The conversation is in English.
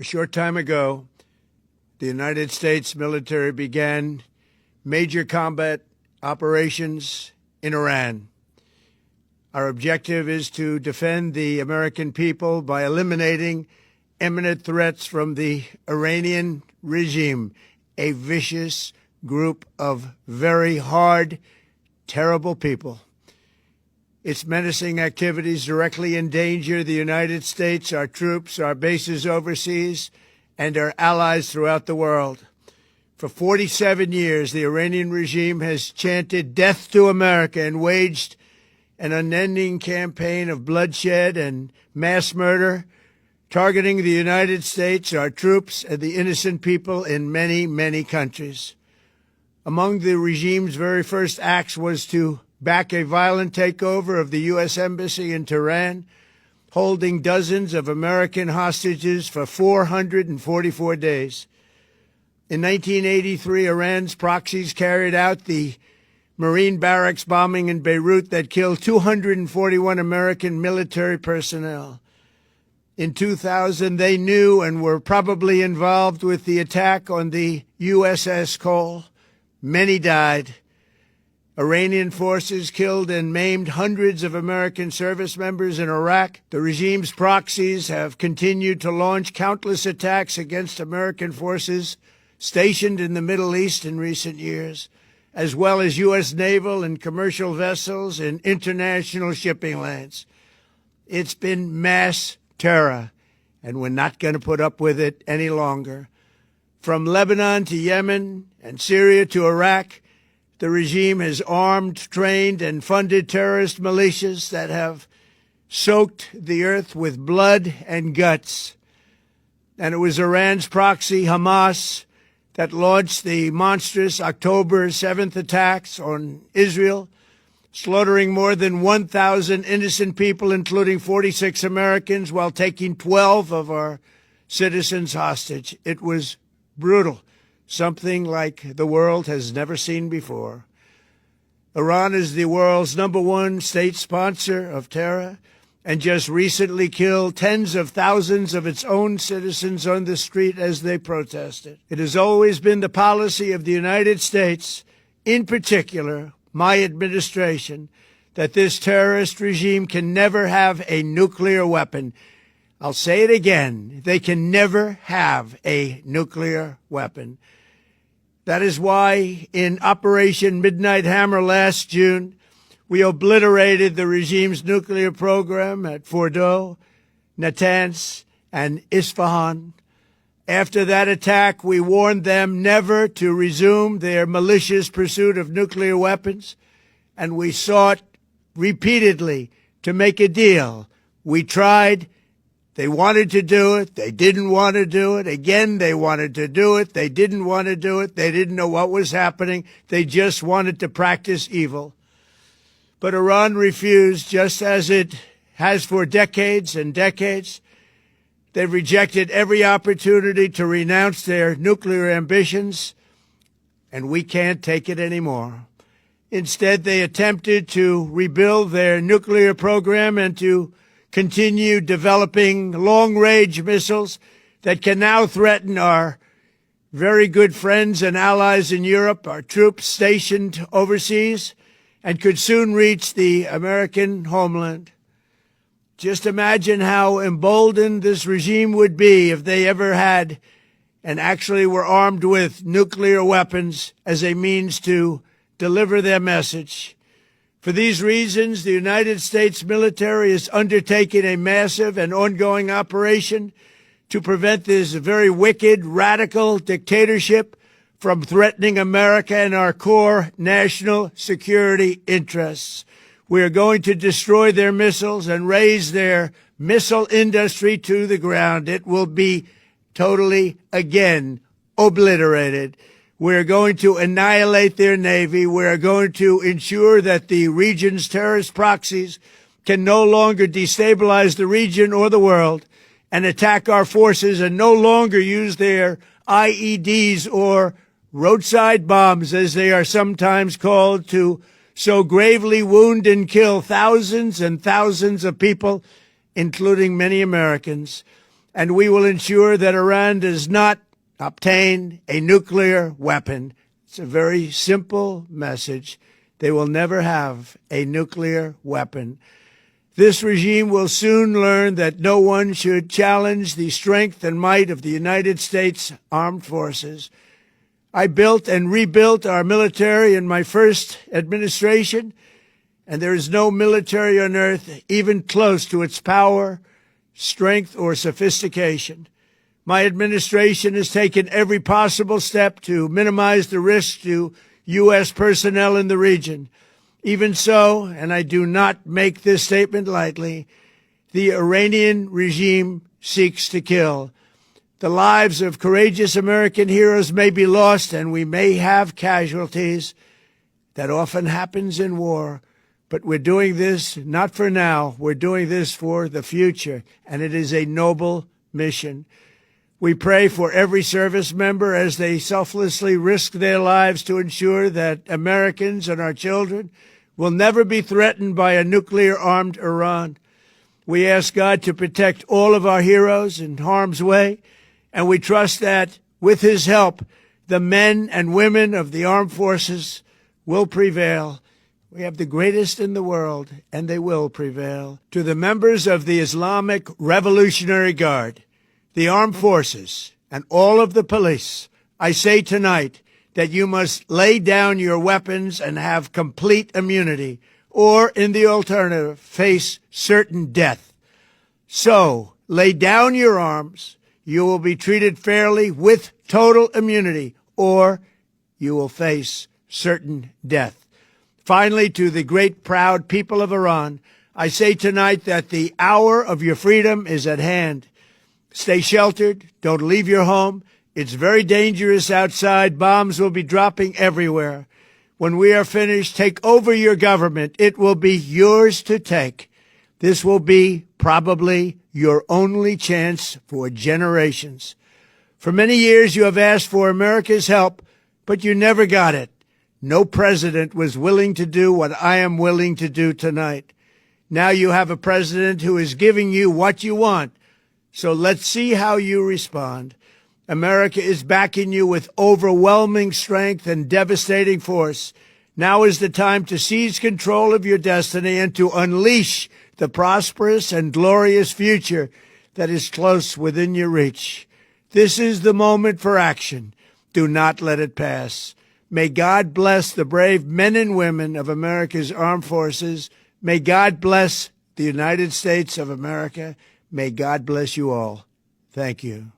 A short time ago, the United States military began major combat operations in Iran. Our objective is to defend the American people by eliminating imminent threats from the Iranian regime, a vicious group of very hard, terrible people. Its menacing activities directly endanger the United States, our troops, our bases overseas, and our allies throughout the world. For 47 years, the Iranian regime has chanted death to America and waged an unending campaign of bloodshed and mass murder, targeting the United States, our troops, and the innocent people in many, many countries. Among the regime's very first acts was to back a violent takeover of the U.S. Embassy in Tehran, holding dozens of American hostages for 444 days. In 1983, Iran's proxies carried out the Marine barracks bombing in Beirut that killed 241 American military personnel. In 2000, they knew and were probably involved with the attack on the USS Cole. Many died. Iranian forces killed and maimed hundreds of American service members in Iraq. The regime's proxies have continued to launch countless attacks against American forces stationed in the Middle East in recent years, as well as U.S. naval and commercial vessels in international shipping lanes. It's been mass terror, and we're not going to put up with it any longer. From Lebanon to Yemen and Syria to Iraq, the regime has armed, trained, and funded terrorist militias that have soaked the earth with blood and guts. And it was Iran's proxy, Hamas, that launched the monstrous October 7th attacks on Israel, slaughtering more than 1,000 innocent people, including 46 Americans, while taking 12 of our citizens hostage. It was brutal, something like the world has never seen before. Iran is the world's #1 state sponsor of terror and just recently killed tens of thousands of its own citizens on the street as they protested. It has always been the policy of the United States, in particular my administration, that this terrorist regime can never have a nuclear weapon. I'll say it again. They can never have a nuclear weapon. That is why in Operation Midnight Hammer last June, we obliterated the regime's nuclear program at Fordow, Natanz, and Isfahan. After that attack, we warned them never to resume their malicious pursuit of nuclear weapons, and we sought repeatedly to make a deal. We tried. They wanted to do it. They didn't want to do it. Again, they wanted to do it. They didn't want to do it. They didn't know what was happening. They just wanted to practice evil. But Iran refused, just as it has for decades and decades. They've rejected every opportunity to renounce their nuclear ambitions, and we can't take it anymore. Instead, they attempted to rebuild their nuclear program and to continue developing long-range missiles that can now threaten our very good friends and allies in Europe, our troops stationed overseas, and could soon reach the American homeland. Just imagine how emboldened this regime would be if they ever had and actually were armed with nuclear weapons as a means to deliver their message. For these reasons, the United States military is undertaking a massive and ongoing operation to prevent this very wicked, radical dictatorship from threatening America and our core national security interests. We are going to destroy their missiles and raise their missile industry to the ground. It will be totally, again, obliterated. We're going to annihilate their Navy. We're going to ensure that the region's terrorist proxies can no longer destabilize the region or the world and attack our forces and no longer use their IEDs or roadside bombs, as they are sometimes called, to so gravely wound and kill thousands and thousands of people, including many Americans. and we will ensure that Iran does not obtain a nuclear weapon. It's a very simple message. They will never have a nuclear weapon. This regime will soon learn that no one should challenge the strength and might of the United States Armed Forces. I built and rebuilt our military in my first administration, and there is no military on earth even close to its power, strength, or sophistication. My administration has taken every possible step to minimize the risk to U.S. personnel in the region. Even so, and I do not make this statement lightly, the Iranian regime seeks to kill. The lives of courageous American heroes may be lost, and we may have casualties. That often happens in war. But we're doing this not for now. We're doing this for the future, and it is a noble mission. We pray for every service member as they selflessly risk their lives to ensure that Americans and our children will never be threatened by a nuclear-armed Iran. We ask God to protect all of our heroes in harm's way, and we trust that, with his help, the men and women of the armed forces will prevail. We have the greatest in the world, and they will prevail. To the members of the Islamic Revolutionary Guard, the armed forces, and all of the police, I say tonight that you must lay down your weapons and have complete immunity, or, in the alternative, face certain death. So, lay down your arms. You will be treated fairly with total immunity, or you will face certain death. Finally, to the great proud people of Iran, I say tonight that the hour of your freedom is at hand. Stay sheltered. Don't leave your home. It's very dangerous outside. Bombs will be dropping everywhere. When we are finished, take over your government. It will be yours to take. This will be probably your only chance for generations. For many years, you have asked for America's help, but you never got it. No president was willing to do what I am willing to do tonight. Now you have a president who is giving you what you want. So let's see how you respond. America is backing you with overwhelming strength and devastating force. Now is the time to seize control of your destiny and to unleash the prosperous and glorious future that is close within your reach. This is the moment for action. Do not let it pass. May God bless the brave men and women of America's armed forces. May God bless the United States of America. May God bless you all. Thank you.